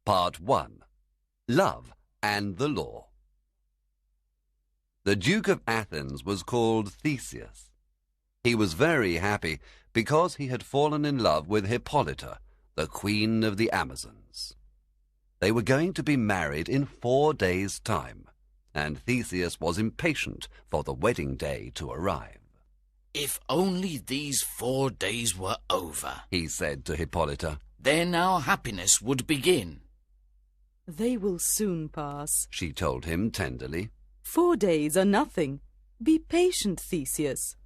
Part 1. Love and the Law. The Duke of Athens was called Theseus. He was very happy because he had fallen in love with Hippolyta, the queen of the Amazons. They were going to be married in 4 days' time, and Theseus was impatient for the wedding day to arrive. "If only these 4 days were over," he said to Hippolyta. "Then our happiness would begin." "They will soon pass," she told him tenderly. 4 days are nothing. Be patient, Theseus.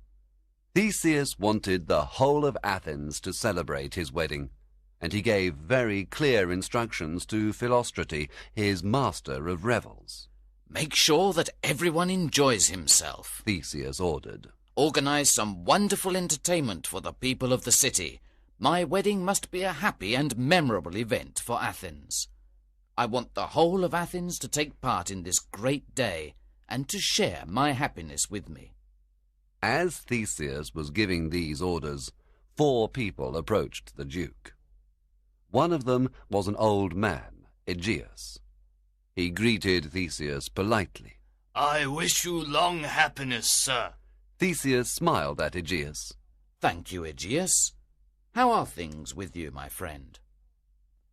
Theseus wanted the whole of Athens to celebrate his wedding, and he gave very clear instructions to Philostrate, his master of revels. "Make sure that everyone enjoys himself," Theseus ordered. "Organize some wonderful entertainment for the people of the city. My wedding must be a happy and memorable event for Athens. I want the whole of Athens to take part in this great day and to share my happiness with me." As Theseus was giving these orders, 4 people approached the Duke. One of them was an old man, Aegeus. He greeted Theseus politely. "I wish you long happiness, sir." Theseus smiled at Aegeus. "Thank you, Aegeus. How are things with you, my friend?"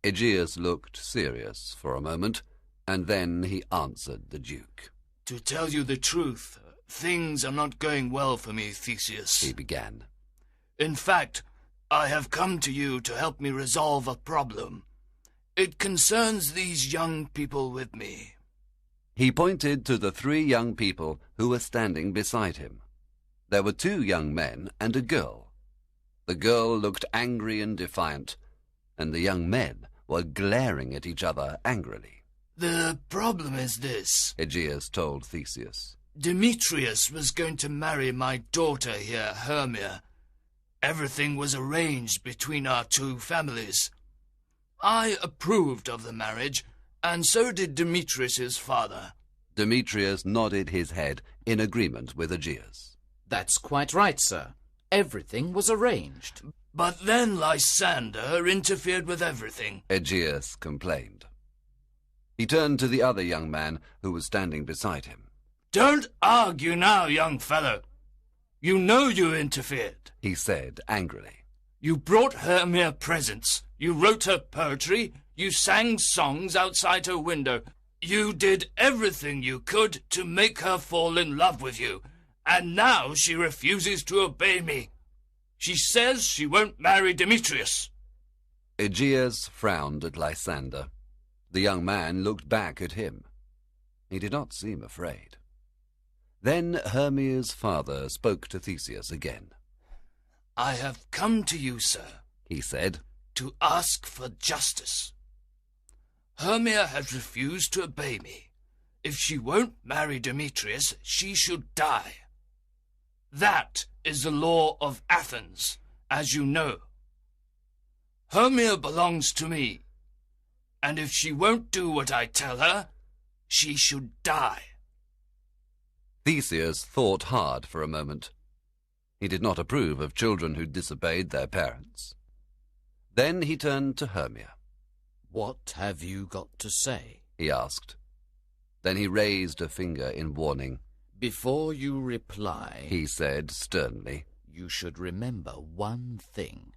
Aegeus looked serious for a moment, and then he answered the Duke. "To tell you the truth, things are not going well for me, Theseus," he began. "In fact, I have come to you to help me resolve a problem. It concerns these young people with me." He pointed to the 3 young people who were standing beside him. There were 2 young men and a girl. The girl looked angry and defiant, and the young men were glaring at each other angrily. "The problem is this," Aegeus told Theseus. "Demetrius was going to marry my daughter here, Hermia. Everything was arranged between our 2 families. I approved of the marriage, and so did Demetrius's father." Demetrius nodded his head in agreement with Aegeus. "That's quite right, sir. Everything was arranged." "But then Lysander interfered with everything," Aegeus complained. He turned to the other young man who was standing beside him. "Don't argue now, young fellow. You know you interfered," he said angrily. "You brought Hermia presents. You wrote her poetry. You sang songs outside her window. You did everything you could to make her fall in love with you. And now she refuses to obey me. She says she won't marry Demetrius." Aegeus frowned at Lysander. The young man looked back at him. He did not seem afraid. Then Hermia's father spoke to Theseus again. "I have come to you, sir," he said, "to ask for justice. Hermia has refused to obey me. If she won't marry Demetrius, she should die. That is the law of Athens, as you know. Hermia belongs to me, and if she won't do what I tell her, she should die." Theseus thought hard for a moment. He did not approve of children who disobeyed their parents. Then he turned to Hermia. "What have you got to say?" he asked. Then he raised a finger in warning. "Before you reply," he said sternly, "you should remember one thing.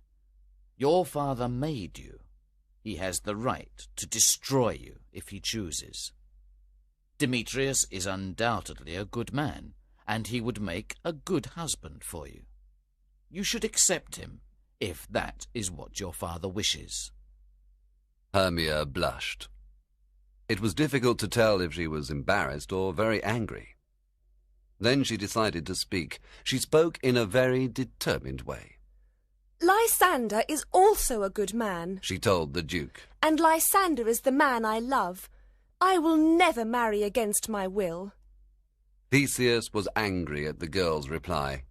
Your father made you. He has the right to destroy you if he chooses. Demetrius is undoubtedly a good man, and he would make a good husband for you. You should accept him, if that is what your father wishes." Hermia blushed. It was difficult to tell if she was embarrassed or very angry. Then she decided to speak. She spoke in a very determined way. "Lysander is also a good man," she told the Duke. "and Lysander is the man I love. I will never marry against my will." Theseus was angry at the girl's reply.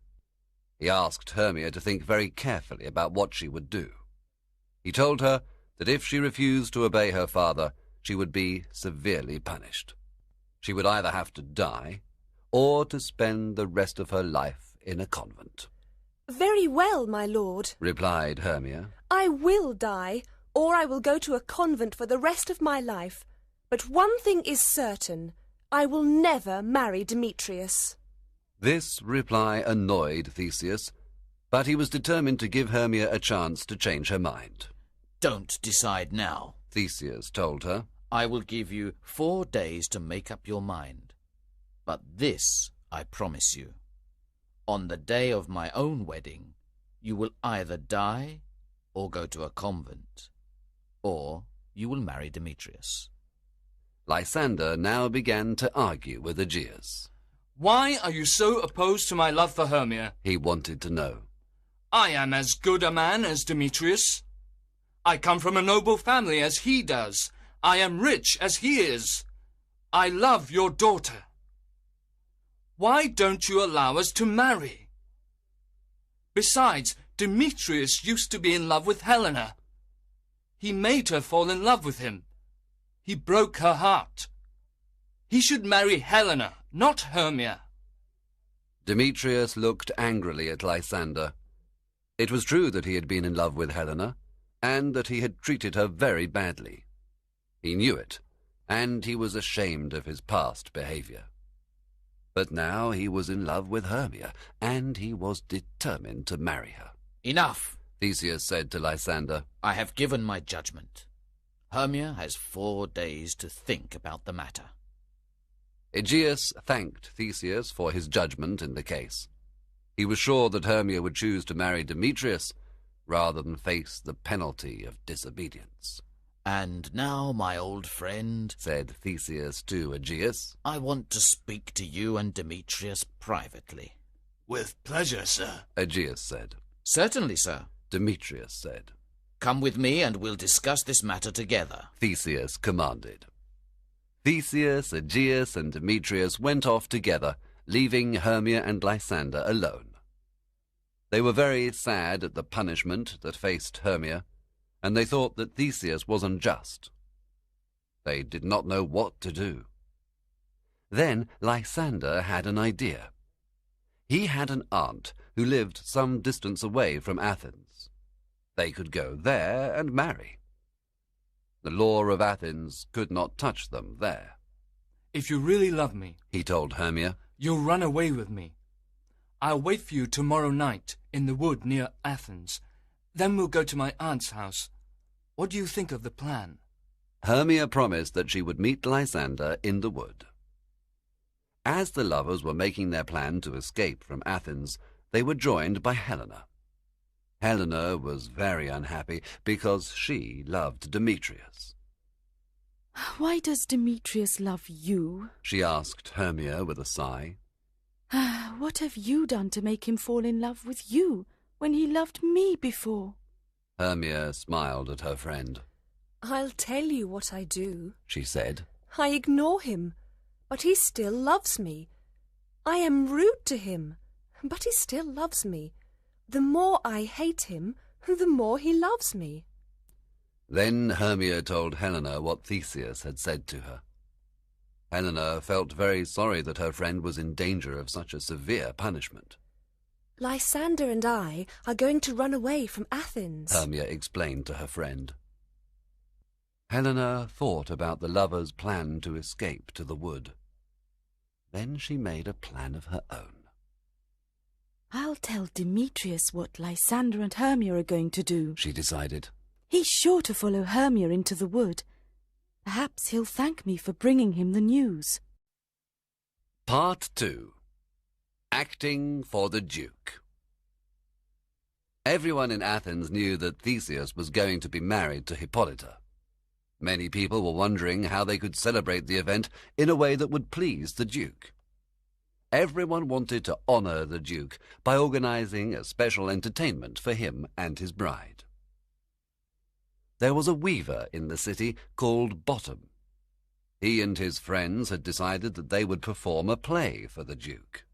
He asked Hermia to think very carefully about what she would do. He told her that if she refused to obey her father, she would be severely punished. She would either have to die or to spend the rest of her life in a convent. "Very well, my lord," replied Hermia. "I will die, or I will go to a convent for the rest of my life. But one thing is certain, I will never marry Demetrius. This reply annoyed Theseus, but he was determined to give Hermia a chance to change her mind. Don't decide now, Theseus told her. I will give you 4 days to make up your mind. But this I promise you. On the day of my own wedding, you will either die or go to a convent, or you will marry Demetrius. Lysander now began to argue with Aegeus. Why are you so opposed to my love for Hermia? He wanted to know. I am as good a man as Demetrius. I come from a noble family as he does. I am rich as he is. I love your daughter. Why don't you allow us to marry? Besides, Demetrius used to be in love with Helena. He made her fall in love with him. He broke her heart. He should marry Helena, not Hermia. Demetrius looked angrily at Lysander. It was true that he had been in love with Helena, and that he had treated her very badly. He knew it, and he was ashamed of his past behaviour. But now he was in love with Hermia, and he was determined to marry her. Enough, Theseus said to Lysander. I have given my judgment. Hermia has 4 days to think about the matter. Aegeus thanked Theseus for his judgment in the case. He was sure that Hermia would choose to marry Demetrius rather than face the penalty of disobedience. And now, my old friend, said Theseus to Aegeus, I want to speak to you and Demetrius privately. With pleasure, sir, Aegeus said. Certainly, sir, Demetrius said. Come with me and we'll discuss this matter together, Theseus commanded. Theseus, Aegeus, and Demetrius went off together, leaving Hermia and Lysander alone. They were very sad at the punishment that faced Hermia, and they thought that Theseus was unjust. They did not know what to do. Then Lysander had an idea. He had an aunt who lived some distance away from Athens. They could go there and marry. The law of Athens could not touch them there. If you really love me, he told Hermia, you'll run away with me. I'll wait for you tomorrow night in the wood near Athens. Then we'll go to my aunt's house. What do you think of the plan? Hermia promised that she would meet Lysander in the wood. As the lovers were making their plan to escape from Athens, they were joined by Helena. Helena was very unhappy because she loved Demetrius. Why does Demetrius love you? She asked Hermia with a sigh. What have you done to make him fall in love with you when he loved me before? Hermia smiled at her friend. I'll tell you what I do, she said. I ignore him, but he still loves me. I am rude to him, but he still loves me. The more I hate him, the more he loves me. Then Hermia told Helena what Theseus had said to her. Helena felt very sorry that her friend was in danger of such a severe punishment. Lysander and I are going to run away from Athens, Hermia explained to her friend. Helena thought about the lovers' plan to escape to the wood. Then she made a plan of her own. I'll tell Demetrius what Lysander and Hermia are going to do, she decided. He's sure to follow Hermia into the wood. Perhaps he'll thank me for bringing him the news. Part 2. Acting for the Duke. Everyone in Athens knew that Theseus was going to be married to Hippolyta. Many people were wondering how they could celebrate the event in a way that would please the Duke. Everyone wanted to honour the Duke by organising a special entertainment for him and his bride. There was a weaver in the city called Bottom. He and his friends had decided that they would perform a play for the Duke.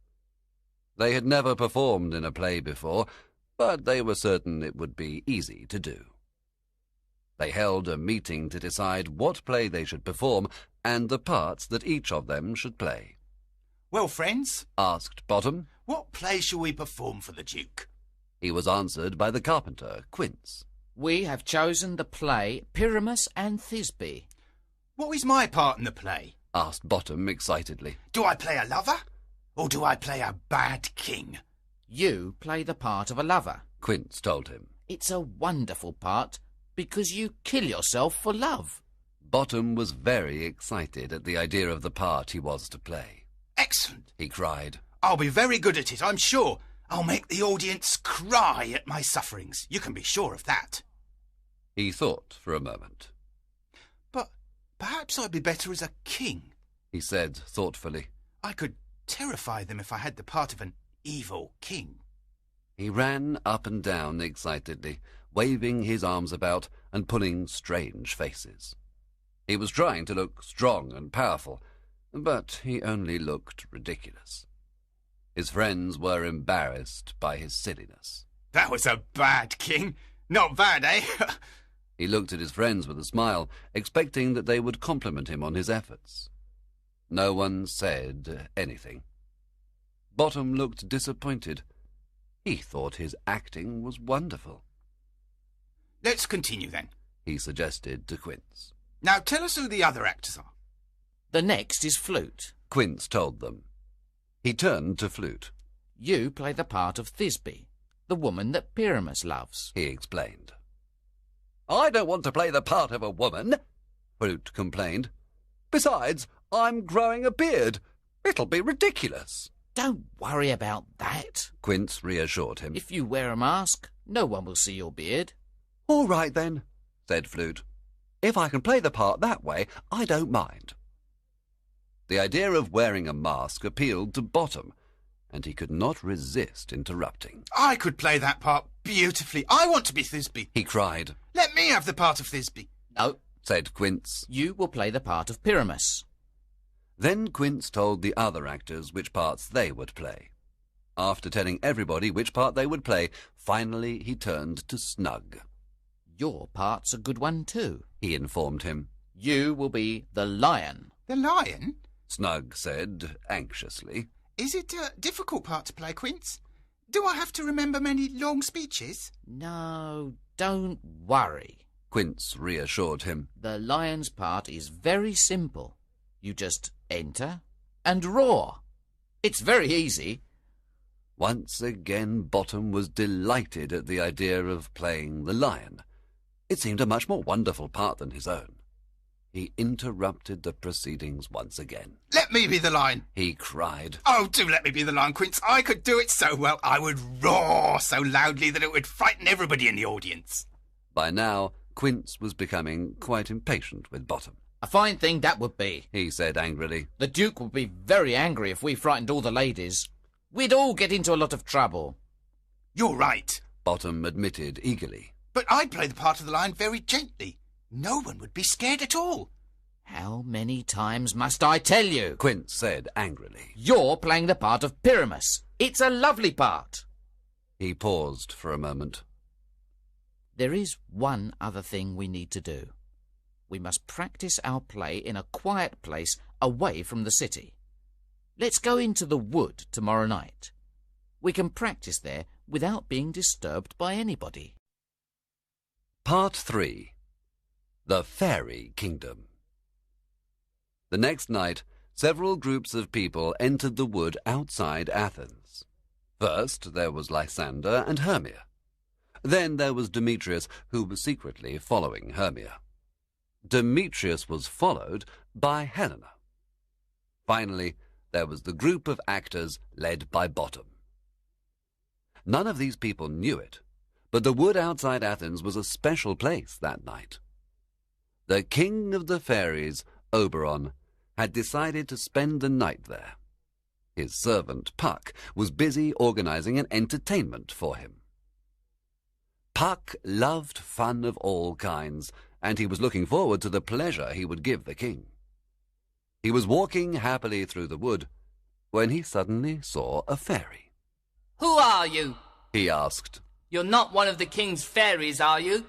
They had never performed in a play before, but they were certain it would be easy to do. They held a meeting to decide what play they should perform and the parts that each of them should play. Well, friends, asked Bottom, what play shall we perform for the Duke? He was answered by the carpenter, Quince. We have chosen the play Pyramus and Thisbe. What is my part in the play? asked Bottom excitedly. Do I play a lover? Or do I play a bad king? You play the part of a lover. Quince told him. It's a wonderful part because you kill yourself for love. Bottom was very excited at the idea of the part he was to play. Excellent, he cried. I'll be very good at it, I'm sure. I'll make the audience cry at my sufferings. You can be sure of that. He thought for a moment. But perhaps I'd be better as a king, he said thoughtfully. I could terrify them if I had the part of an evil king. He ran up and down excitedly, waving his arms about and pulling strange faces. He was trying to look strong and powerful, but he only looked ridiculous. His friends were embarrassed by his silliness. That was a bad king. Not bad, eh? He looked at his friends with a smile, expecting that they would compliment him on his efforts. No one said anything. Bottom looked disappointed. He thought his acting was wonderful. Let's continue then, he suggested to Quince. Now tell us who the other actors are. The next is Flute. Quince told them. He turned to Flute. You play the part of Thisbe, the woman that Pyramus loves, he explained. I don't want to play the part of a woman, Flute complained. Besides, I'm growing a beard. It'll be ridiculous. Don't worry about that, Quince reassured him. If you wear a mask, no one will see your beard. All right then, said Flute. If I can play the part that way, I don't mind. The idea of wearing a mask appealed to Bottom, and he could not resist interrupting. I could play that part beautifully. I want to be Thisbe, he cried. Let me have the part of Thisbe. No, said Quince. You will play the part of Pyramus. Then Quince told the other actors which parts they would play. After telling everybody which part they would play, finally he turned to Snug. Your part's a good one too, he informed him. You will be the lion. The lion? Snug said anxiously. Is it a difficult part to play, Quince? Do I have to remember many long speeches? No, don't worry, Quince reassured him. The lion's part is very simple. You just enter and roar. It's very easy. Once again Bottom was delighted at the idea of playing the lion. It seemed a much more wonderful part than his own. He interrupted the proceedings once again. Let me be the lion, he cried. Oh, do let me be the lion, Quince. I could do it so well. I would roar so loudly that it would frighten everybody in the audience. By now, Quince was becoming quite impatient with Bottom. A fine thing that would be, he said angrily. The Duke would be very angry if we frightened all the ladies. We'd all get into a lot of trouble. You're right, Bottom admitted eagerly. But I'd play the part of the lion very gently. No one would be scared at all. How many times must I tell you? Quince said angrily. You're playing the part of Pyramus. It's a lovely part. He paused for a moment. There is one other thing we need to do. We must practice our play in a quiet place away from the city. Let's go into the wood tomorrow night. We can practice there without being disturbed by anybody. Part 3. The Fairy Kingdom. The next night, several groups of people entered the wood outside Athens. First, there was Lysander and Hermia. Then there was Demetrius, who was secretly following Hermia. Demetrius was followed by Helena. Finally, there was the group of actors led by Bottom. None of these people knew it, but the wood outside Athens was a special place that night. The king of the fairies, Oberon, had decided to spend the night there. His servant, Puck, was busy organizing an entertainment for him. Puck loved fun of all kinds, and he was looking forward to the pleasure he would give the king. He was walking happily through the wood when he suddenly saw a fairy. Who are you? He asked. You're not one of the king's fairies, are you?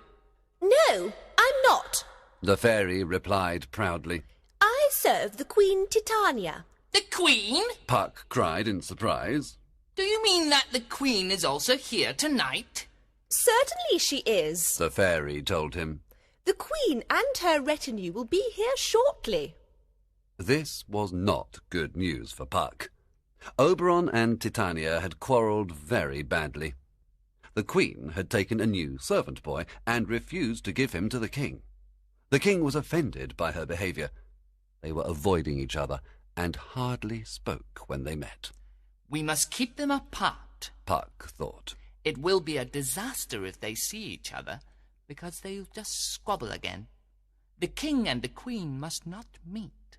No, I'm not. The fairy replied proudly. I serve the Queen Titania. The Queen? Puck cried in surprise. Do you mean that the Queen is also here tonight? Certainly she is. the fairy told him. The Queen and her retinue will be here shortly. This was not good news for Puck. Oberon and Titania had quarrelled very badly. The Queen had taken a new servant boy and refused to give him to the king. The king was offended by her behaviour. They were avoiding each other and hardly spoke when they met. We must keep them apart. Puck thought. It will be a disaster if they see each other, because they'll just squabble again. The king and the queen must not meet.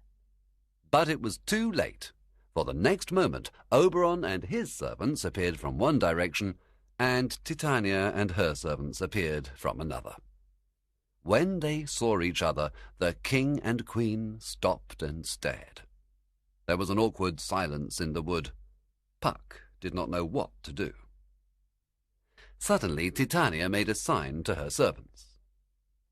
But it was too late, for the next moment Oberon and his servants appeared from one direction, and Titania and her servants appeared from another. When they saw each other, the king and queen stopped and stared. There was an awkward silence in the wood. Puck did not know what to do. Suddenly Titania made a sign to her servants.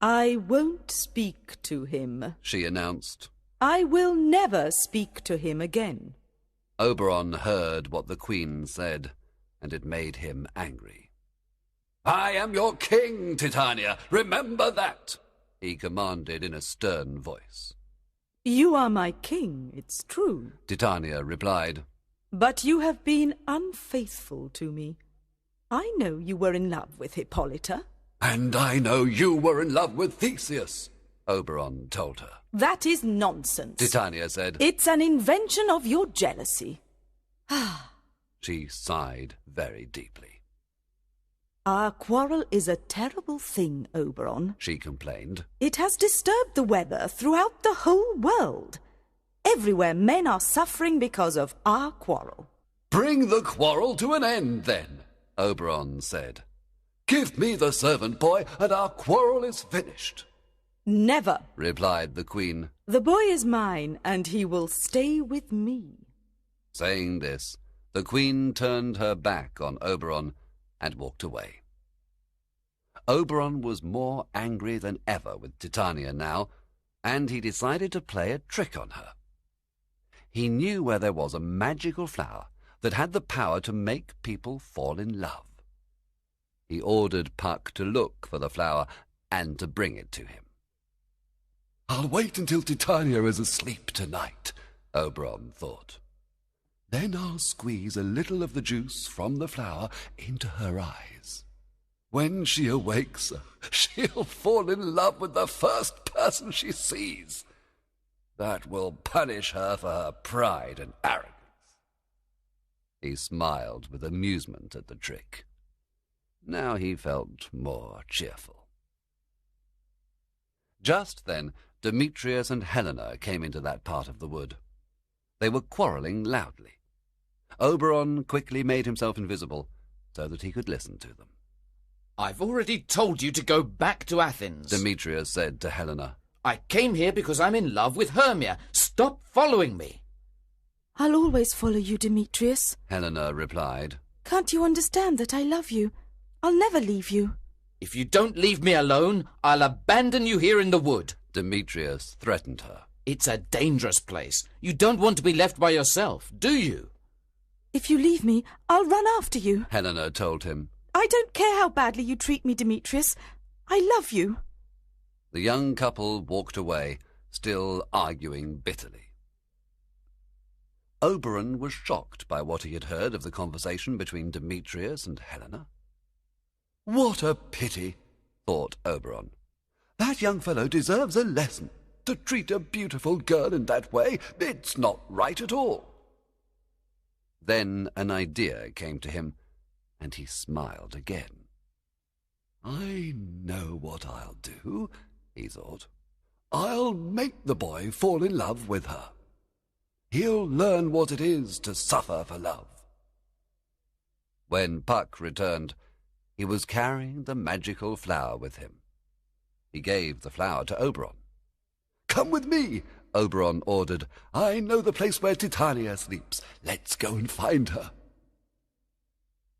I won't speak to him, She announced. I will never speak to him again. Oberon heard what the queen said, and it made him angry. I am your king, Titania. Remember that, he commanded in a stern voice. You are my king, it's true, Titania replied. but you have been unfaithful to me. I know you were in love with Hippolyta. And I know you were in love with Theseus, Oberon told her. That is nonsense. Titania said. It's an invention of your jealousy. She sighed very deeply. Our quarrel is a terrible thing, Oberon. She complained. It has disturbed the weather throughout the whole world. Everywhere men are suffering because of our quarrel. Bring the quarrel to an end, then, Oberon said. Give me the servant boy, and our quarrel is finished. Never, replied the queen. The boy is mine, and he will stay with me. Saying this, the queen turned her back on Oberon and walked away. Oberon was more angry than ever with Titania now, and he decided to play a trick on her. He knew where there was a magical flower that had the power to make people fall in love. He ordered Puck to look for the flower and to bring it to him. I'll wait until Titania is asleep tonight, Oberon thought. Then I'll squeeze a little of the juice from the flower into her eyes. When she awakes, she'll fall in love with the first person she sees. That will punish her for her pride and arrogance. He smiled with amusement at the trick. Now he felt more cheerful. Just then, Demetrius and Helena came into that part of the wood. They were quarrelling loudly. Oberon quickly made himself invisible so that he could listen to them. I've already told you to go back to Athens, Demetrius said to Helena. I came here because I'm in love with Hermia. Stop following me. I'll always follow you, Demetrius. Helena replied. Can't you understand that I love you? I'll never leave you. If you don't leave me alone, I'll abandon you here in the wood. Demetrius threatened her. It's a dangerous place. You don't want to be left by yourself, do you? If you leave me, I'll run after you. Helena told him. I don't care how badly you treat me, Demetrius. I love you. The young couple walked away, still arguing bitterly. Oberon was shocked by what he had heard of the conversation between Demetrius and Helena. What a pity, thought Oberon. That young fellow deserves a lesson. To treat a beautiful girl in that way, it's not right at all. Then an idea came to him, and he smiled again. I know what I'll do, he thought. I'll make the boy fall in love with her. He'll learn what it is to suffer for love. When Puck returned, he was carrying the magical flower with him. He gave the flower to Oberon. Come with me, Oberon ordered. I know the place where Titania sleeps. Let's go and find her.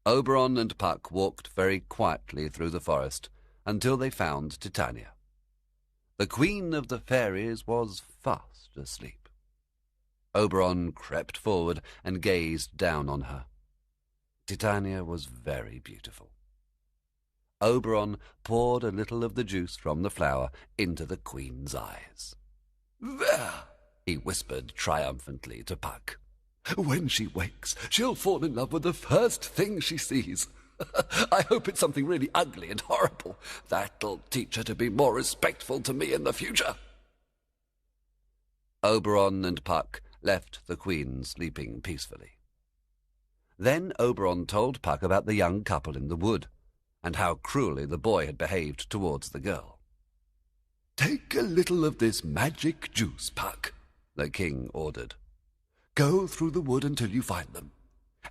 Oberon and Puck walked very quietly through the forest until they found Titania. The queen of the fairies was fast asleep. Oberon crept forward and gazed down on her. Titania was very beautiful. Oberon poured a little of the juice from the flower into the Queen's eyes. "There," he whispered triumphantly to Puck. "When she wakes, she'll fall in love with the first thing she sees. I hope it's something really ugly and horrible. That'll teach her to be more respectful to me in the future." Oberon and Puck left the Queen sleeping peacefully. Then Oberon told Puck about the young couple in the wood, and how cruelly the boy had behaved towards the girl. "Take a little of this magic juice, Puck," the king ordered. "Go through the wood until you find them.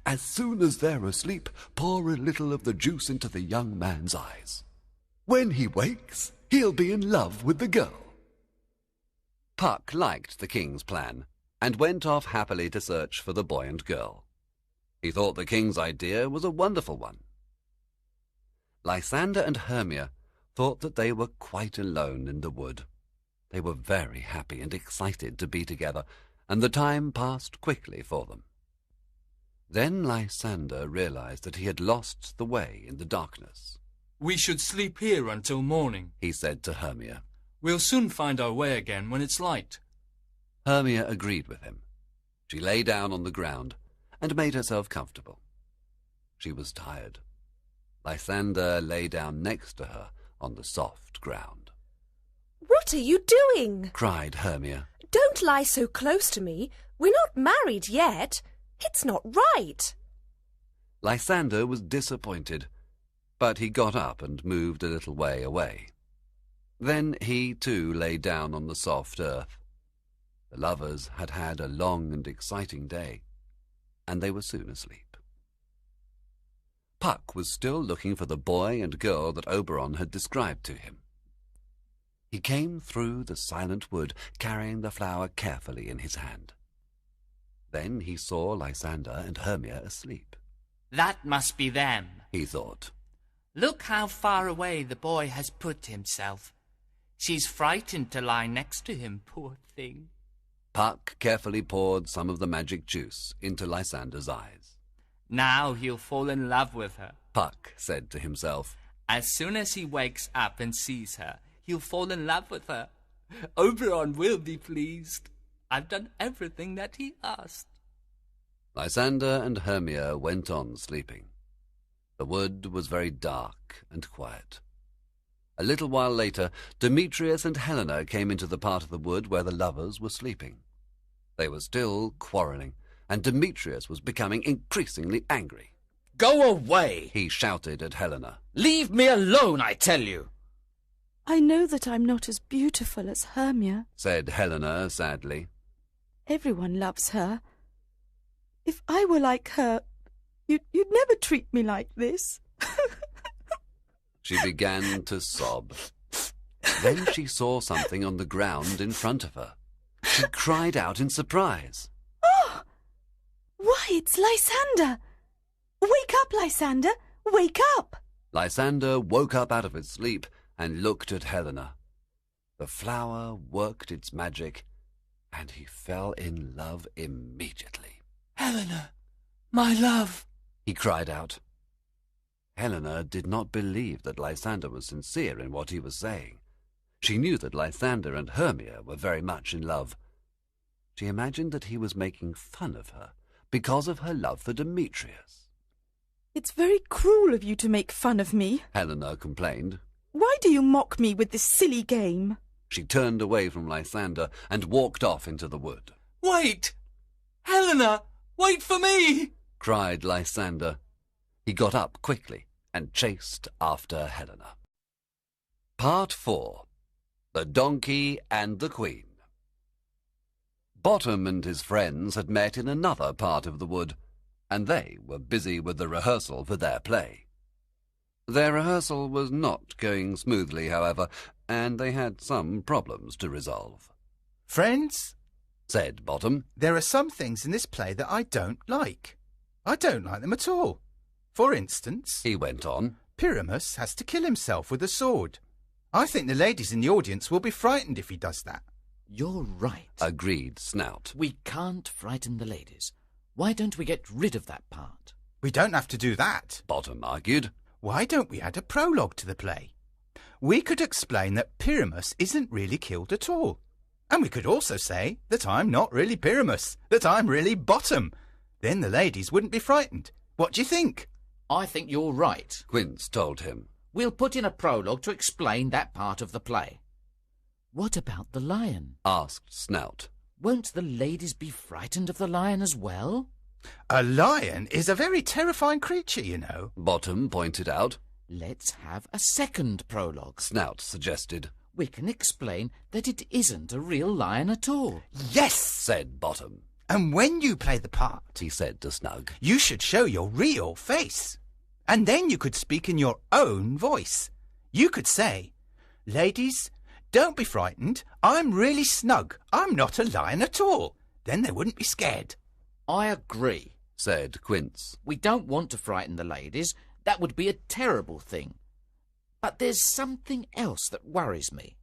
As soon as they're asleep, pour a little of the juice into the young man's eyes. When he wakes, he'll be in love with the girl." Puck liked the king's plan, and went off happily to search for the boy and girl. He thought the king's idea was a wonderful one. Lysander and Hermia thought that they were quite alone in the wood. They were very happy and excited to be together, and the time passed quickly for them. Then Lysander realized that he had lost the way in the darkness. "We should sleep here until morning," he said to Hermia. "We'll soon find our way again when it's light." Hermia agreed with him. She lay down on the ground and made herself comfortable. She was tired. Lysander lay down next to her on the soft ground. What are you doing? Cried Hermia. Don't lie so close to me. We're not married yet. It's not right. Lysander was disappointed, but he got up and moved a little way away. Then he too lay down on the soft earth. The lovers had had a long and exciting day, and they were soon asleep. Puck was still looking for the boy and girl that Oberon had described to him. He came through the silent wood, carrying the flower carefully in his hand. Then he saw Lysander and Hermia asleep. That must be them, he thought. Look how far away the boy has put himself. She's frightened to lie next to him, poor thing. Puck carefully poured some of the magic juice into Lysander's eyes. Now he'll fall in love with her, Puck said to himself. As soon as he wakes up and sees her, he'll fall in love with her. Oberon will be pleased. I've done everything that he asked. Lysander and Hermia went on sleeping. The wood was very dark and quiet. A little while later, Demetrius and Helena came into the part of the wood where the lovers were sleeping. They were still quarrelling, and Demetrius was becoming increasingly angry. Go away, he shouted at Helena. Leave me alone, I tell you. I know that I'm not as beautiful as Hermia, said Helena sadly. Everyone loves her. If I were like her, you'd never treat me like this. She began to sob. Then she saw something on the ground in front of her. She cried out in surprise. Oh! Why, it's Lysander! Wake up, Lysander! Wake up! Lysander woke up out of his sleep and looked at Helena. The flower worked its magic, and he fell in love immediately. Helena, my love, he cried out. Helena did not believe that Lysander was sincere in what he was saying. She knew that Lysander and Hermia were very much in love. She imagined that he was making fun of her because of her love for Demetrius. It's very cruel of you to make fun of me, Helena complained. Why do you mock me with this silly game? She turned away from Lysander and walked off into the wood. Wait! Helena, wait for me! Cried Lysander. He got up quickly and chased after Helena. Part 4. The Donkey and the Queen. Bottom and his friends had met in another part of the wood, and they were busy with the rehearsal for their play. Their rehearsal was not going smoothly, however, and they had some problems to resolve. Friends, said Bottom, there are some things in this play that I don't like. I don't like them at all. For instance, he went on, Pyramus has to kill himself with a sword. I think the ladies in the audience will be frightened if he does that. You're right, agreed Snout. We can't frighten the ladies. Why don't we get rid of that part? We don't have to do that, Bottom argued. why don't we add a prologue to the play? We could explain that Pyramus isn't really killed at all. And we could also say that I'm not really Pyramus, that I'm really Bottom. Then the ladies wouldn't be frightened. What do you think? I think you're right. Quince told him. We'll put in a prologue to explain that part of the play. What about the lion? Asked Snout. Won't the ladies be frightened of the lion as well? A lion is a very terrifying creature, you know. Bottom pointed out. Let's have a second prologue. Snout suggested. We can explain that it isn't a real lion at all. Yes, Said Bottom. and when you play the part, He said to Snug. you should show your real face. And then you could speak in your own voice. You could say, ladies, don't be frightened. I'm really Snug. I'm not a lion at all. Then they wouldn't be scared. I agree. Said Quince. We don't want to frighten the ladies. That would be a terrible thing. But there's something else that worries me.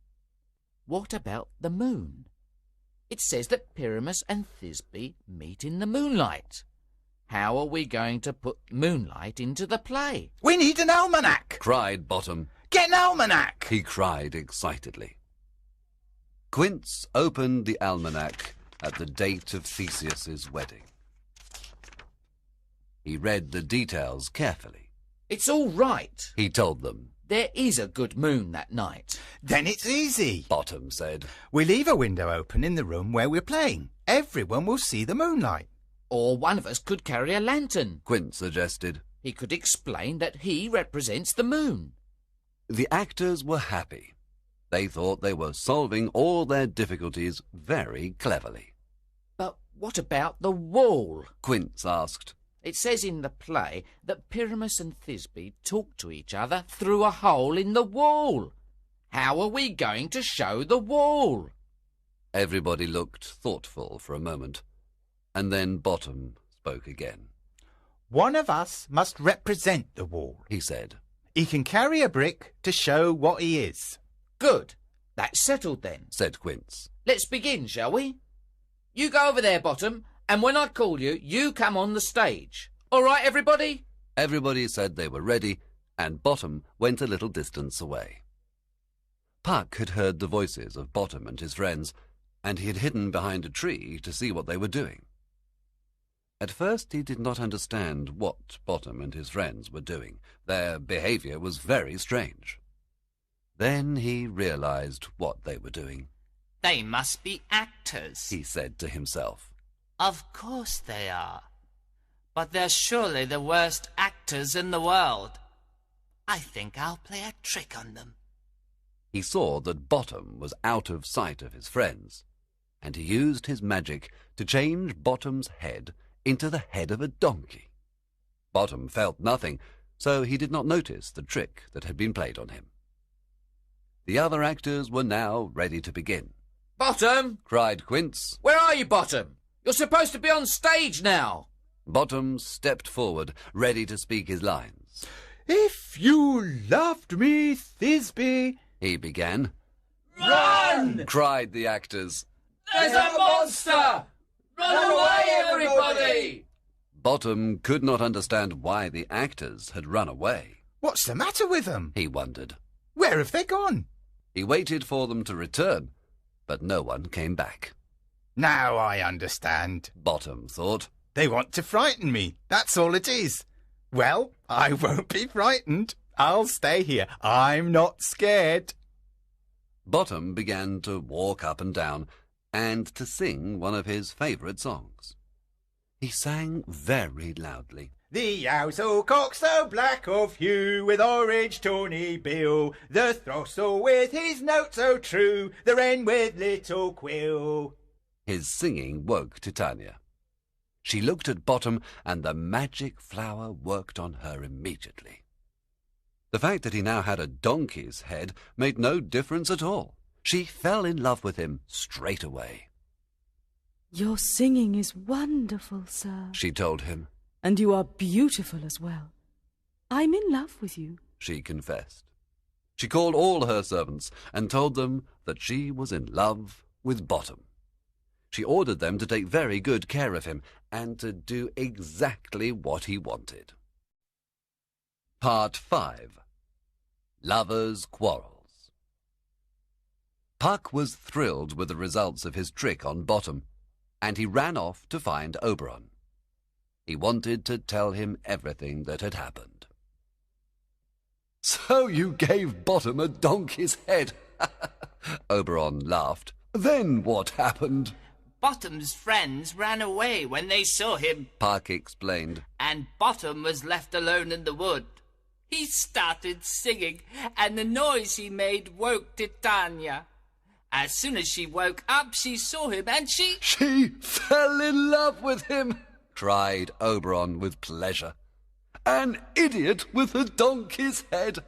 What about the moon? It says that Pyramus and Thisbe meet in the moonlight. How are we going to put moonlight into the play? We need an almanac. Cried Bottom. Get an almanac. He cried excitedly. Quince opened the almanac at the date of Theseus's wedding. He read the details carefully. It's all right. He told them. There is a good moon that night. Then it's easy. Bottom said. We leave a window open in the room where we're playing. Everyone will see the moonlight. Or one of us could carry a lantern. Quince suggested. He could explain that he represents the moon. The actors were happy. They thought they were solving all their difficulties very cleverly. But what about the wall? Quince asked. It says in the play that Pyramus and Thisbe talk to each other through a hole in the wall. How are we going to show the wall? Everybody looked thoughtful for a moment, and then Bottom spoke again. One of us must represent the wall. He said. He can carry a brick to show what he is. Good. That's settled then. Said Quince. Let's begin, shall we? You go over there, Bottom, and when I call you, you come on the stage. All right, everybody? Everybody said they were ready, and Bottom went a little distance away. Puck had heard the voices of Bottom and his friends, and he had hidden behind a tree to see what they were doing. At first he did not understand what Bottom and his friends were doing. Their behaviour was very strange. Then he realized what they were doing. They must be actors. He said to himself. Of course they are. But they're surely the worst actors in the world. I think I'll play a trick on them. He saw that Bottom was out of sight of his friends, and he used his magic to change Bottom's head into the head of a donkey. Bottom felt nothing, so he did not notice the trick that had been played on him. The other actors were now ready to begin. Bottom! Cried Quince. Where are you, Bottom? You're supposed to be on stage now. Bottom stepped forward, ready to speak his lines. If you loved me, Thisbe, He began. Run! Cried the actors. There's a monster! Run away, everybody! Bottom could not understand why the actors had run away. what's the matter with them? He wondered. Where have they gone? He waited for them to return, but no one came back. Now I understand. Bottom thought. They want to frighten me. That's all it is. Well, I won't be frightened. I'll stay here. I'm not scared. Bottom began to walk up and down and to sing one of his favourite songs. He sang very loudly. The owl cock so black of hue, with orange tawny bill, the throstle with his note so true, the wren with little quill. His singing woke Titania. She looked at Bottom, and the magic flower worked on her immediately. The fact that he now had a donkey's head made no difference at all. She fell in love with him straight away. Your singing is wonderful, sir. She told him. And you are beautiful as well. I'm in love with you. She confessed. She called all her servants and told them that she was in love with Bottom. She ordered them to take very good care of him and to do exactly what he wanted. Part 5. Lovers' Quarrels. Puck was thrilled with the results of his trick on Bottom, and he ran off to find Oberon. He wanted to tell him everything that had happened. "So you gave Bottom a donkey's head," Oberon laughed. "Then what happened?" Bottom's friends ran away when they saw him, Puck explained. and Bottom was left alone in the wood. He started singing, and the noise he made woke Titania. As soon as she woke up, she saw him, and she fell in love with him," cried Oberon with pleasure. "An idiot with a donkey's head.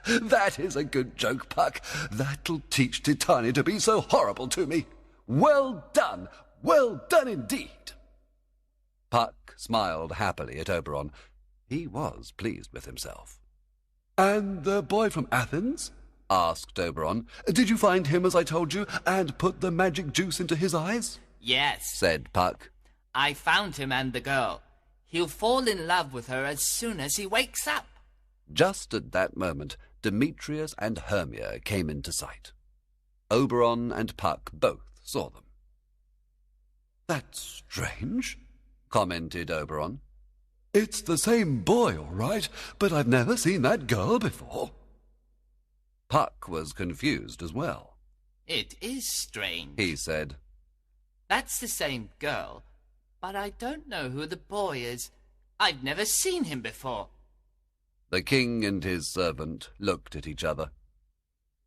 That is a good joke, Puck. That'll teach Titania to be so horrible to me. Well done indeed." Puck smiled happily at Oberon. He was pleased with himself. "And the boy from Athens?" asked Oberon. "Did you find him as I told you, and put the magic juice into his eyes?" Yes, said Puck. I found him and the girl. He'll fall in love with her as soon as he wakes up. Just at that moment, Demetrius and Hermia came into sight. Oberon and Puck both saw them. "That's strange," commented Oberon. "It's the same boy, all right, but I've never seen that girl before." Puck was confused as well. It is strange, he said. That's the same girl, but I don't know who the boy is. I've never seen him before. The king and his servant looked at each other.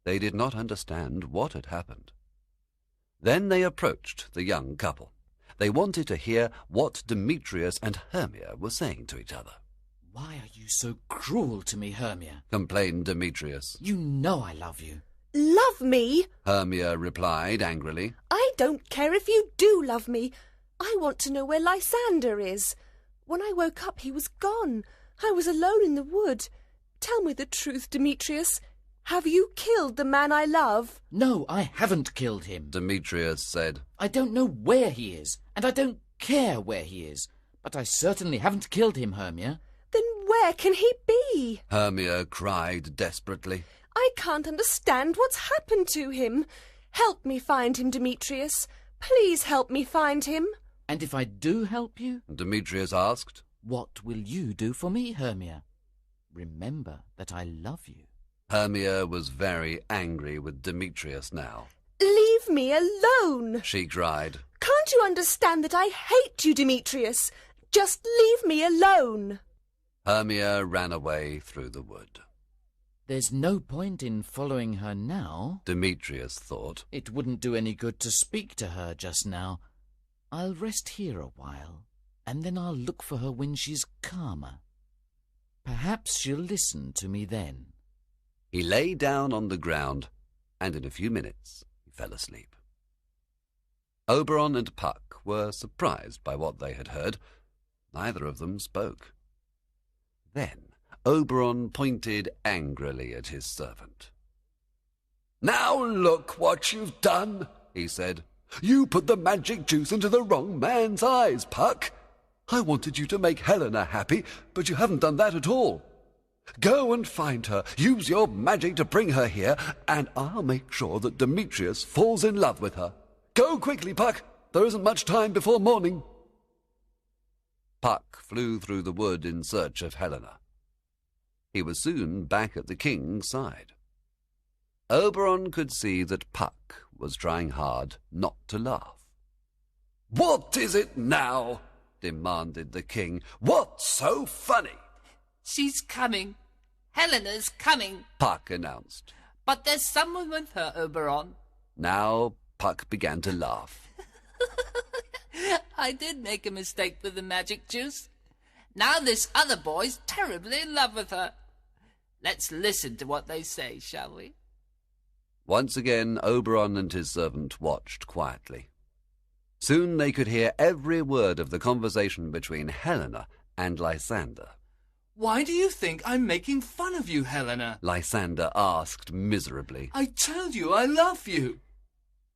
They did not understand what had happened. Then they approached the young couple. They wanted to hear what Demetrius and Hermia were saying to each other. "Why are you so cruel to me, Hermia?" complained Demetrius. "You know I love you." Love me? Hermia replied angrily. I don't care if you do love me. I want to know where Lysander is. When I woke up, he was gone. I was alone in the wood. Tell me the truth, Demetrius. Have you killed the man I love? "No, I haven't killed him," Demetrius said. "I don't know where he is, and I don't care where he is. But I certainly haven't killed him, Hermia." Then where can he be? Hermia cried desperately. I can't understand what's happened to him. Help me find him, Demetrius. Please help me find him. "And if I do help you," Demetrius asked, "what will you do for me, Hermia? Remember that I love you." Hermia was very angry with Demetrius now. Leave me alone. She cried. Can't you understand that I hate you, Demetrius? Just leave me alone. Hermia ran away through the wood. "There's no point in following her now," Demetrius thought. "It wouldn't do any good to speak to her just now. I'll rest here a while, and then I'll look for her when she's calmer. Perhaps she'll listen to me then." He lay down on the ground, and in a few minutes he fell asleep. Oberon and Puck were surprised by what they had heard. Neither of them spoke. Then Oberon pointed angrily at his servant. "Now look what you've done," he said. "You put the magic juice into the wrong man's eyes, Puck. I wanted you to make Helena happy, but you haven't done that at all. Go and find her, use your magic to bring her here, and I'll make sure that Demetrius falls in love with her. Go quickly, Puck. There isn't much time before morning." Puck flew through the wood in search of Helena. He was soon back at the king's side. Oberon could see that Puck was trying hard not to laugh. "What is it now?" demanded the king. "What's so funny?" She's coming. Helena's coming. Puck announced. But there's someone with her, Oberon. Now Puck began to laugh. I did make a mistake with the magic juice. Now this other boy's terribly in love with her. Let's listen to what they say, shall we? Once again, Oberon and his servant watched quietly. Soon they could hear every word of the conversation between Helena and Lysander. Why do you think I'm making fun of you, Helena? Lysander asked miserably. I told you I love you.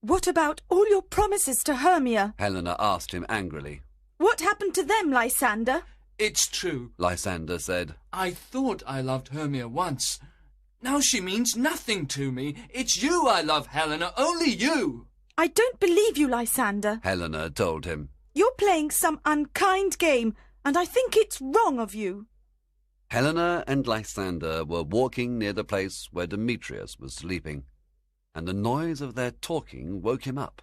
What about all your promises to Hermia? Helena asked him angrily. What happened to them, Lysander? It's true. Lysander said. I thought I loved Hermia once. Now she means nothing to me. It's you I love, Helena, only you. I don't believe you, Lysander. Helena told him. You're playing some unkind game, and I think it's wrong of you. Helena and Lysander were walking near the place where Demetrius was sleeping, and the noise of their talking woke him up.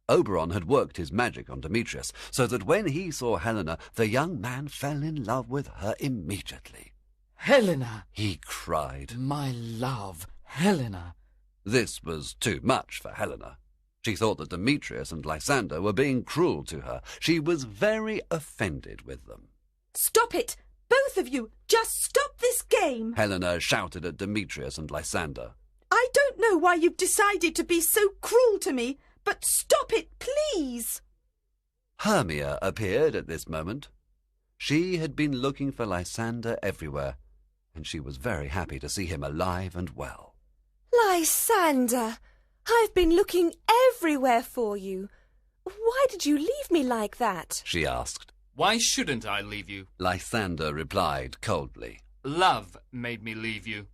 Oberon had worked his magic on Demetrius, so that when he saw Helena, the young man fell in love with her immediately. Helena! He cried. My love, Helena! This was too much for Helena. She thought that Demetrius and Lysander were being cruel to her. She was very offended with them. Stop it! Both of you! Just stop this game! Helena shouted at Demetrius and Lysander. I don't know why you've decided to be so cruel to me, but stop it, please! Hermia appeared at this moment. She had been looking for Lysander everywhere, and she was very happy to see him alive and well. Lysander, I've been looking everywhere for you. Why did you leave me like that? She asked. Why shouldn't I leave you? Lysander replied coldly. Love made me leave you.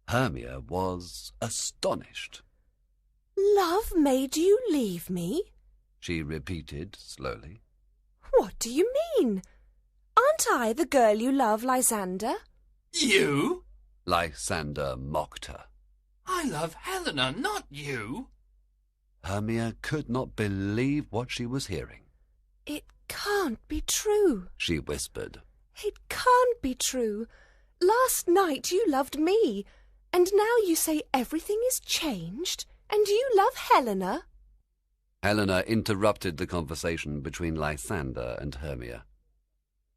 Hermia was astonished. Love made you leave me? She repeated slowly. What do you mean? Aren't I the girl you love, Lysander? You? Lysander mocked her. I love Helena, not you. Hermia could not believe what she was hearing. It can't be true, she whispered. It can't be true. Last night you loved me, and now you say everything is changed, and you love Helena? Helena interrupted the conversation between Lysander and Hermia.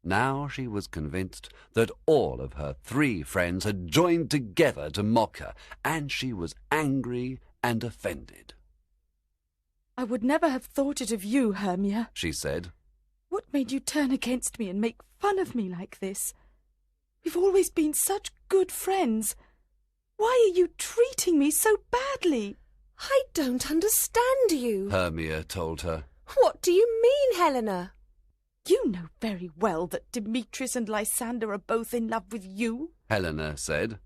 Now she was convinced that all of her 3 friends had joined together to mock her, and she was angry and offended. I would never have thought it of you, Hermia, she said. What made you turn against me and make fun of me like this? We've always been such good friends. Why are you treating me so badly? I don't understand you, Hermia told her. What do you mean, Helena? You know very well that Demetrius and Lysander are both in love with you, Helena said.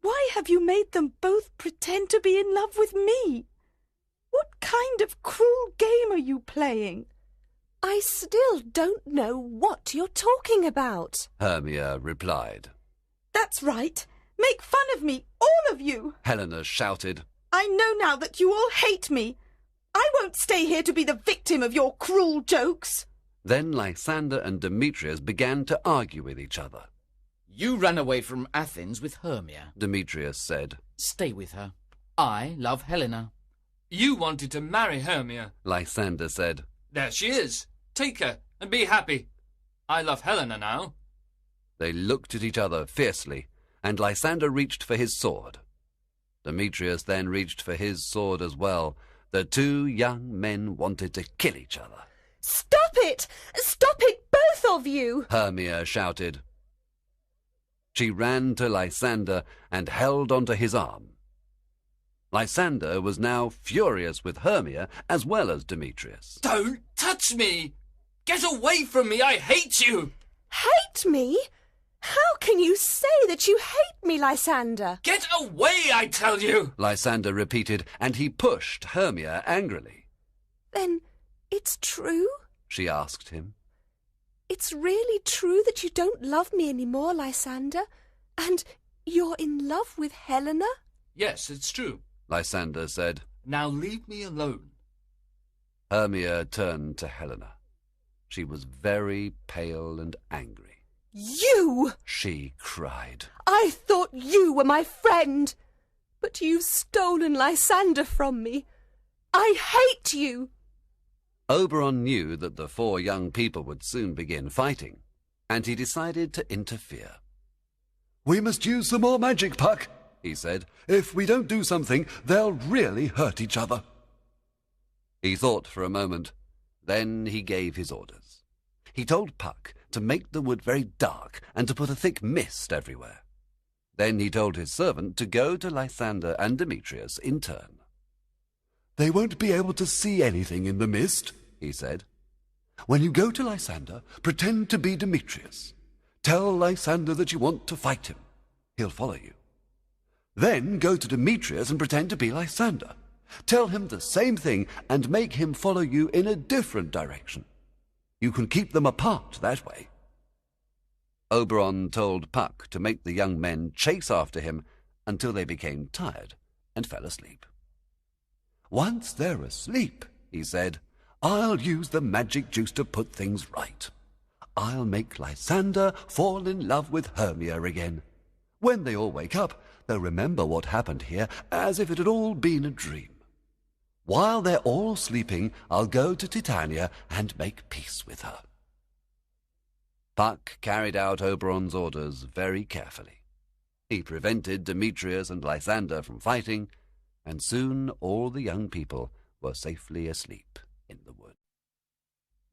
Why have you made them both pretend to be in love with me? What kind of cruel game are you playing? I still don't know what you're talking about, Hermia replied. That's right. Make fun of me, all of you, Helena shouted. I know now that you all hate me. I won't stay here to be the victim of your cruel jokes. Then Lysander and Demetrius began to argue with each other. You ran away from Athens with Hermia, Demetrius said. Stay with her. I love Helena. You wanted to marry Hermia, Lysander said. There she is. Take her and be happy. I love Helena now. They looked at each other fiercely, and Lysander reached for his sword. Demetrius then reached for his sword as well. The 2 young men wanted to kill each other. Stop it! Stop it, both of you! Hermia shouted. She ran to Lysander and held onto his arm. Lysander was now furious with Hermia as well as Demetrius. Don't touch me! Get away from me! I hate you! Hate me? How can you say that you hate me, Lysander? Get away, I tell you! Lysander repeated, and he pushed Hermia angrily. Then it's true? She asked him. It's really true that you don't love me anymore, Lysander? And you're in love with Helena? Yes, it's true, Lysander said. Now leave me alone. Hermia turned to Helena. She was very pale and angry. You! She cried. I thought you were my friend, but you've stolen Lysander from me. I hate you! Oberon knew that the 4 young people would soon begin fighting, and he decided to interfere. We must use some more magic, Puck, he said. If we don't do something, they'll really hurt each other. He thought for a moment. Then he gave his orders. He told Puck to make the wood very dark and to put a thick mist everywhere. Then he told his servant to go to Lysander and Demetrius in turn. They won't be able to see anything in the mist, he said. When you go to Lysander, pretend to be Demetrius. Tell Lysander that you want to fight him. He'll follow you. Then go to Demetrius and pretend to be Lysander. Tell him the same thing and make him follow you in a different direction. You can keep them apart that way. Oberon told Puck to make the young men chase after him until they became tired and fell asleep. Once they're asleep, he said, I'll use the magic juice to put things right. I'll make Lysander fall in love with Hermia again. When they all wake up, they'll remember what happened here as if it had all been a dream. While they're all sleeping, I'll go to Titania and make peace with her. Puck carried out Oberon's orders very carefully. He prevented Demetrius and Lysander from fighting, and soon all the young people were safely asleep in the wood.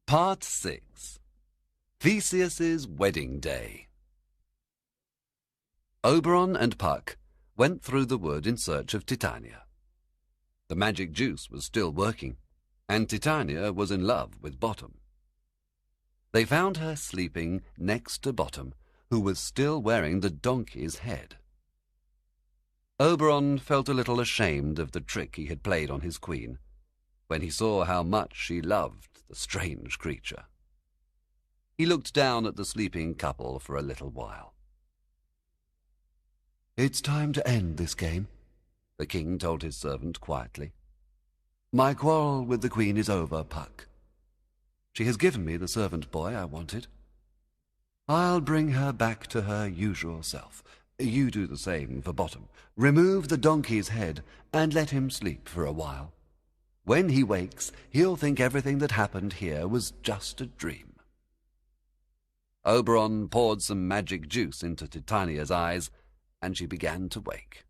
Part 6. Theseus's Wedding Day. Oberon and Puck went through the wood in search of Titania. The magic juice was still working, and Titania was in love with Bottom. They found her sleeping next to Bottom, who was still wearing the donkey's head. Oberon felt a little ashamed of the trick he had played on his queen, when he saw how much she loved the strange creature. He looked down at the sleeping couple for a little while. It's time to end this game, the king told his servant quietly. My quarrel with the queen is over, Puck. She has given me the servant boy I wanted. I'll bring her back to her usual self. You do the same for Bottom. Remove the donkey's head and let him sleep for a while. When he wakes, he'll think everything that happened here was just a dream. Oberon poured some magic juice into Titania's eyes, and she began to wake.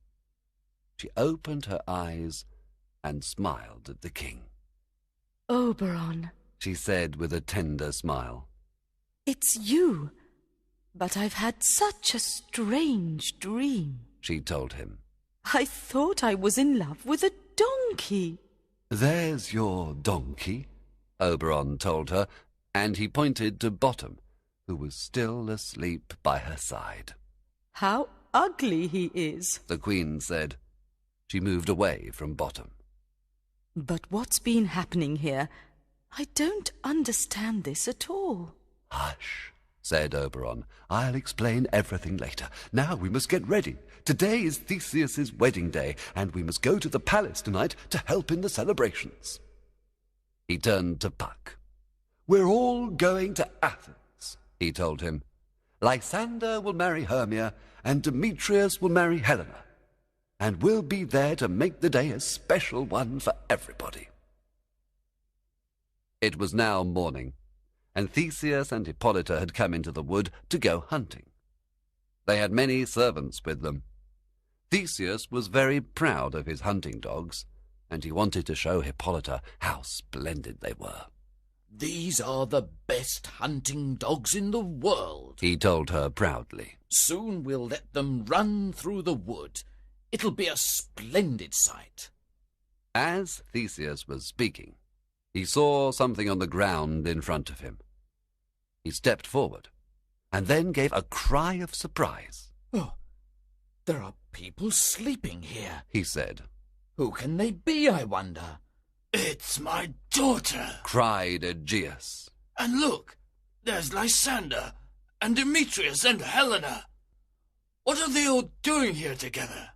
She opened her eyes and smiled at the king. Oberon, she said with a tender smile. It's you. But I've had such a strange dream, she told him. I thought I was in love with a donkey. There's your donkey, Oberon told her, and he pointed to Bottom, who was still asleep by her side. How ugly he is, the queen said. She moved away from Bottom. But what's been happening here? I don't understand this at all. Hush, said Oberon. I'll explain everything later. Now we must get ready. Today is Theseus's wedding day, and we must go to the palace tonight to help in the celebrations. He turned to Puck. We're all going to Athens, he told him. Lysander will marry Hermia, and Demetrius will marry Helena. And we'll be there to make the day a special one for everybody. It was now morning, and Theseus and Hippolyta had come into the wood to go hunting. They had many servants with them. Theseus was very proud of his hunting dogs, and he wanted to show Hippolyta how splendid they were. These are the best hunting dogs in the world, he told her proudly. Soon we'll let them run through the wood. It'll be a splendid sight. As Theseus was speaking, he saw something on the ground in front of him. He stepped forward, and then gave a cry of surprise. Oh, there are people sleeping here, he said. Who can they be, I wonder? It's my daughter, cried Aegeus. And look, there's Lysander, and Demetrius and Helena. What are they all doing here together?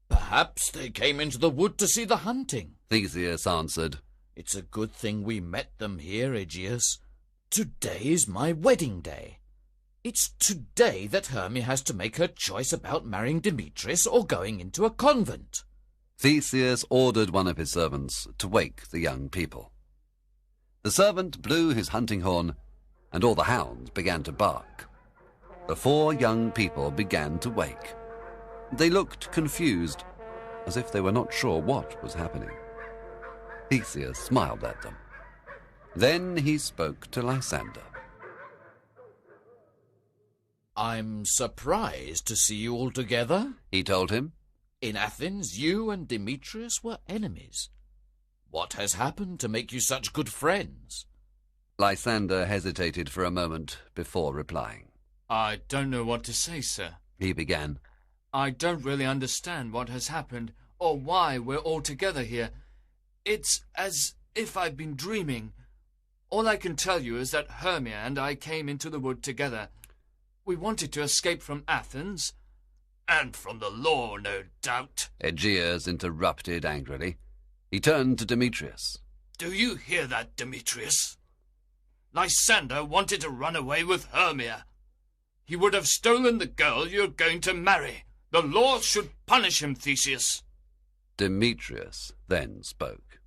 Perhaps they came into the wood to see the hunting, Theseus answered. It's a good thing we met them here, Aegeus. Today is my wedding day. It's today that Hermia has to make her choice about marrying Demetrius or going into a convent. Theseus ordered one of his servants to wake the young people. The servant blew his hunting horn, and all the hounds began to bark. The 4 young people began to wake. They looked confused, as if they were not sure what was happening. Theseus smiled at them. Then he spoke to Lysander. I'm surprised to see you all together, he told him. In Athens, you and Demetrius were enemies. What has happened to make you such good friends? Lysander hesitated for a moment before replying. I don't know what to say, sir. He began. I don't really understand what has happened or why we're all together here. It's as if I've been dreaming. All I can tell you is that Hermia and I came into the wood together. We wanted to escape from Athens. And from the law, no doubt. Aegeus interrupted angrily. He turned to Demetrius. Do you hear that, Demetrius? Lysander wanted to run away with Hermia. He would have stolen the girl you're going to marry. The law should punish him, Theseus. Demetrius then spoke.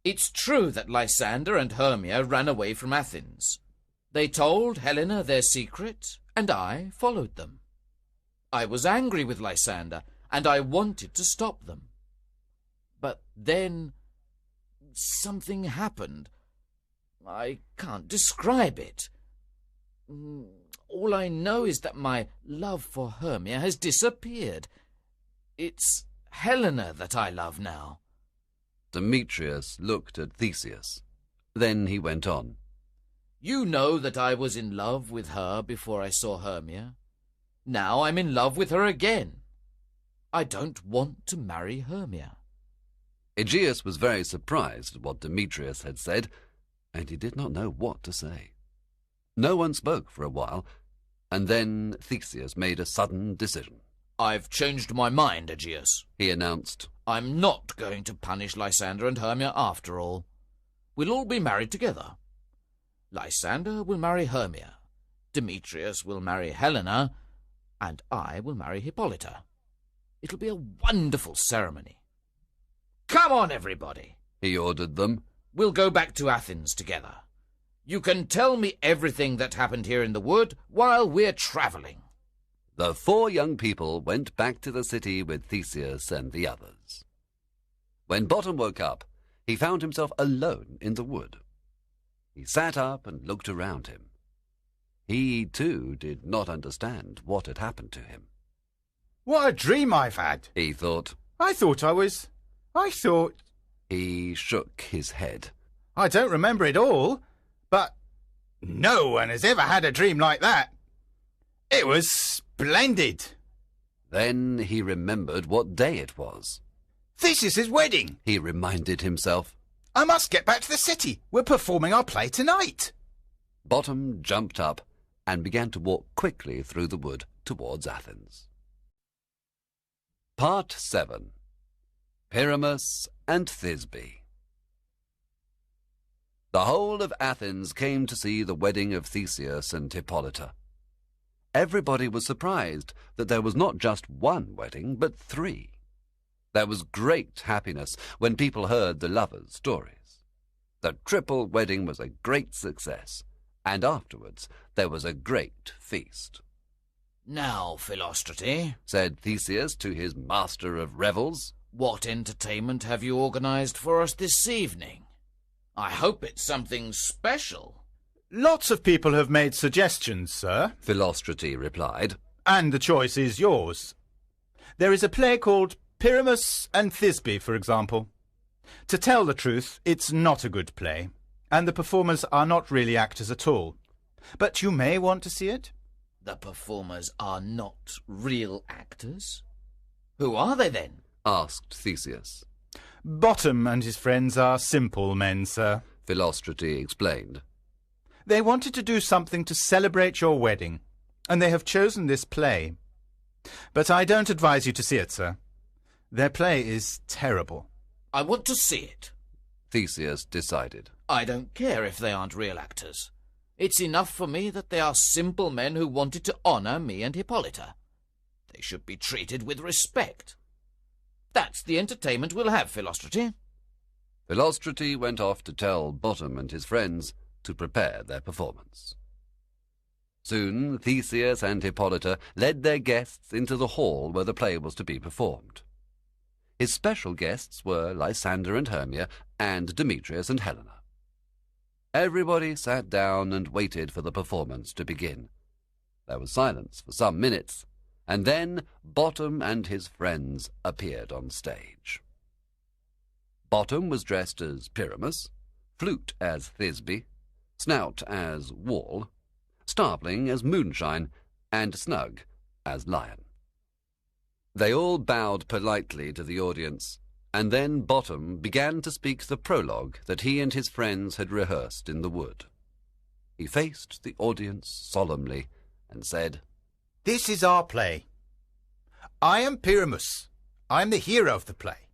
It's true that Lysander and Hermia ran away from Athens. They told Helena their secret, and I followed them. I was angry with Lysander, and I wanted to stop them. But then something happened. I can't describe it. All I know is that my love for Hermia has disappeared. It's Helena that I love now. Demetrius looked at Theseus. Then he went on. You know that I was in love with her before I saw Hermia. Now I'm in love with her again. I don't want to marry Hermia. Aegeus was very surprised at what Demetrius had said, and he did not know what to say. No one spoke for a while, and then Theseus made a sudden decision. I've changed my mind, Aegeus, he announced. I'm not going to punish Lysander and Hermia after all. We'll all be married together. Lysander will marry Hermia, Demetrius will marry Helena, and I will marry Hippolyta. It'll be a wonderful ceremony. Come on, everybody, he ordered them. We'll go back to Athens together. You can tell me everything that happened here in the wood while we're travelling. The 4 young people went back to the city with Theseus and the others. When Bottom woke up, he found himself alone in the wood. He sat up and looked around him. He, too, did not understand what had happened to him. What a dream I've had, he thought. I thought... He shook his head. I don't remember it all, but no one has ever had a dream like that. It was splendid. Then he remembered what day it was. Theseus's wedding, he reminded himself. I must get back to the city. We're performing our play tonight. Bottom jumped up and began to walk quickly through the wood towards Athens. Part 7. Pyramus and Thisbe. The whole of Athens came to see the wedding of Theseus and Hippolyta. Everybody was surprised that there was not just one wedding, but 3. There was great happiness when people heard the lovers' stories. The triple wedding was a great success, and afterwards there was a great feast. Now, Philostrate, said Theseus to his master of revels, what entertainment have you organized for us this evening? I hope it's something special. Lots of people have made suggestions, sir, Philostrate replied, and the choice is yours. There is a play called Pyramus and Thisbe, for example. To tell the truth, it's not a good play, and the performers are not really actors at all. But you may want to see it. The performers are not real actors? Who are they then? asked Theseus. Bottom and his friends are simple men, sir, Philostrate explained. They wanted to do something to celebrate your wedding, and they have chosen this play. But I don't advise you to see it, sir. Their play is terrible. I want to see it, Theseus decided. I don't care if they aren't real actors. It's enough for me that they are simple men who wanted to honour me and Hippolyta. They should be treated with respect. That's the entertainment we'll have, Philostrate. Philostrate went off to tell Bottom and his friends to prepare their performance. Soon Theseus and Hippolyta led their guests into the hall where the play was to be performed. His special guests were Lysander and Hermia, and Demetrius and Helena. Everybody sat down and waited for the performance to begin. There was silence for some minutes, and then Bottom and his friends appeared on stage. Bottom was dressed as Pyramus, Flute as Thisbe, Snout as wall, Starveling as moonshine, and Snug as lion. They all bowed politely to the audience, and then Bottom began to speak the prologue that he and his friends had rehearsed in the wood. He faced the audience solemnly and said, "This is our play. I am Pyramus. I am the hero of the play.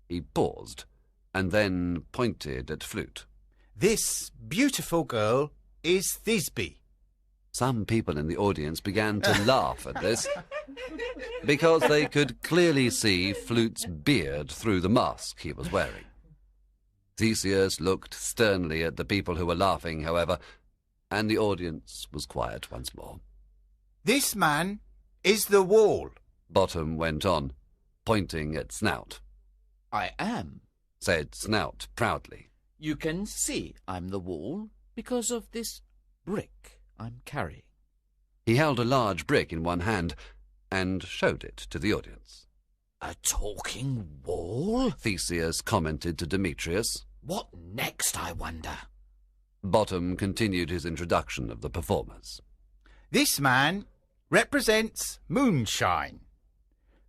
He paused, and then pointed at Flute. This beautiful girl is Thisbe." Some people in the audience began to laugh at this, because they could clearly see Flute's beard through the mask he was wearing. Theseus looked sternly at the people who were laughing, however, and the audience was quiet once more. "This man is the wall," Bottom went on, pointing at Snout. I am. Said Snout proudly. You can see I'm the wall because of this brick I'm carrying. He held a large brick in one hand and showed it to the audience. A talking wall? Theseus commented to Demetrius. What next, I wonder? Bottom continued his introduction of the performers. "This man represents moonshine.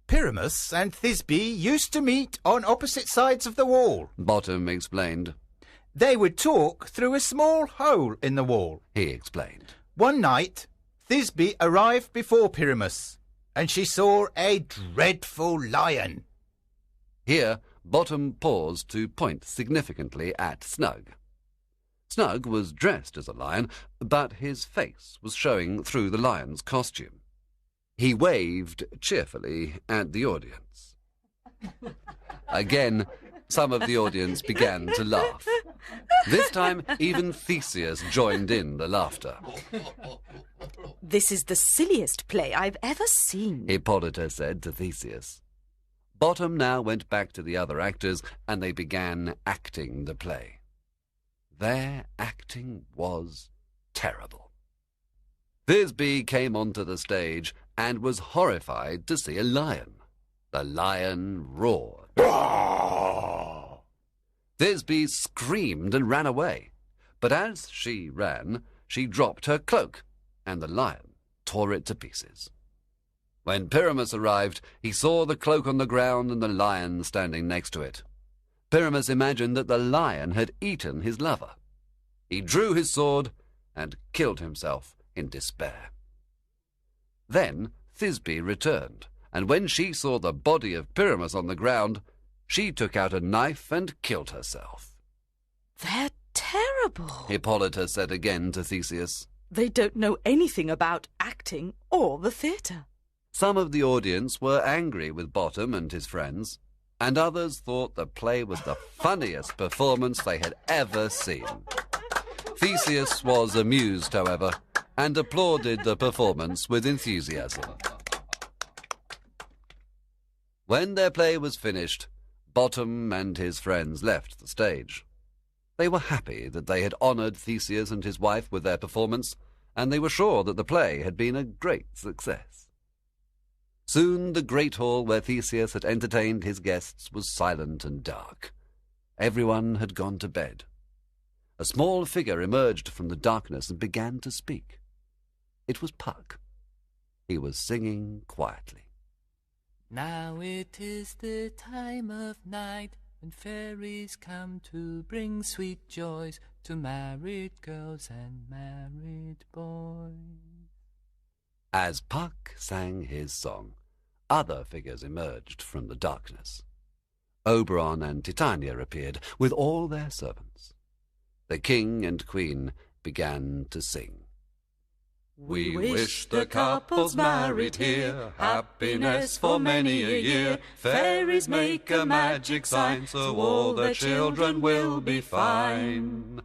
Pyramus and Thisbe used to meet on opposite sides of the wall. Bottom explained. They would talk through a small hole in the wall. He explained. One night, Thisbe arrived before Pyramus, and she saw a dreadful lion." Here, Bottom paused to point significantly at Snug. Snug was dressed as a lion, but his face was showing through the lion's costume. He waved cheerfully at the audience. Again, some of the audience began to laugh. This time, even Theseus joined in the laughter. This is the silliest play I've ever seen, Hippolyta said to Theseus. Bottom now went back to the other actors, and they began acting the play. Their acting was terrible. Thisbe came onto the stage and was horrified to see a lion. The lion roared. Thisbe screamed and ran away, but as she ran, she dropped her cloak, and the lion tore it to pieces. When Pyramus arrived, he saw the cloak on the ground and the lion standing next to it. Pyramus imagined that the lion had eaten his lover. He drew his sword and killed himself in despair. Then Thisbe returned, and when she saw the body of Pyramus on the ground, she took out a knife and killed herself. They're terrible. Hippolyta said again to Theseus. They don't know anything about acting or the theatre. Some of the audience were angry with Bottom and his friends, and others thought the play was the funniest performance they had ever seen. Theseus was amused, however, and applauded the performance with enthusiasm. When their play was finished, Bottom and his friends left the stage. They were happy that they had honoured Theseus and his wife with their performance, and they were sure that the play had been a great success. Soon the great hall where Theseus had entertained his guests was silent and dark. Everyone had gone to bed. A small figure emerged from the darkness and began to speak. It was Puck. He was singing quietly. Now it is the time of night when fairies come to bring sweet joys to married girls and married boys. As Puck sang his song, other figures emerged from the darkness. Oberon and Titania appeared with all their servants. The king and queen began to sing. We wish the couples married here happiness for many a year. Fairies make a magic sign so all the children will be fine.